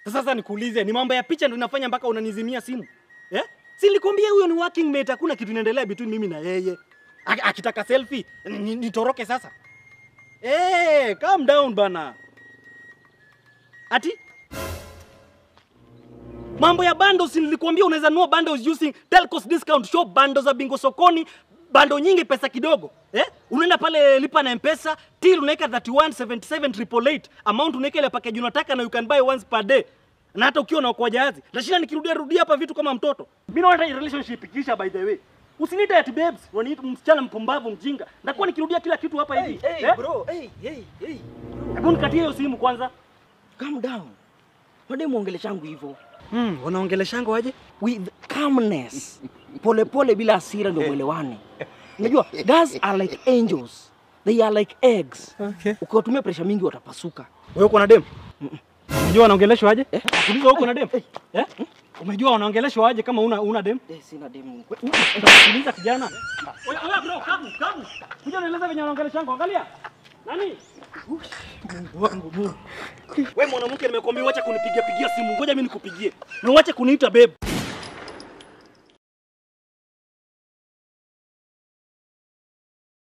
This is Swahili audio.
Sasa nikuulize, ni mambo ya picha ndio inafanya mpaka unanizimia simu? Si nilikwambia huyo ni working mate, hakuna kitu inaendelea between mimi na yeye. Akitaka selfie, nitoroke sasa. Calm down bana. Ati? Mambo ya bundles nilikwambia unaweza nunua bundles using Telcos discount shop bundles za Bingo sokoni, bando nyingi pesa kidogo. Unaenda pale lipa na M-Pesa, till unaweka 3177888, amount unaweka ile package unataka na you can buy once per day. Na hata ukiwa na kwa jahazi. Nashinda nikirudia hapa vitu kama mtoto. Mimi naona hii relationship kisha by the way. Usiniite ati babes, waniita msichana mpumbavu mjinga. Ndakuwa nikirudia kila kitu hapa hivi. Bro, Hebu nikatie hiyo simu kwanza. Calm down. Wade muongeleshangu hivyo. Wanaongeleshangu aje? With calmness. Pole pole bila hasira ndio muelewane. Unajua, girls are like angels. They are like eggs. Okay. Ukiwatumia pressure mingi watapasuka. Wewe uko na dem? Unajua wanaongeleshwa aje? Kuuliza uko na dem? Umejua wanaongeleshwa aje kama una dem? Sina dem. Kuuliza kijana. Oya bro, kamu. Kuja nieleza venye wanaongeleshwa, angalia. Nani? Mungu wangu. Wewe mwanamke nimekwambia uache kunipigia simu. Ngoja mimi nikupigie. Na uache kuniita babe.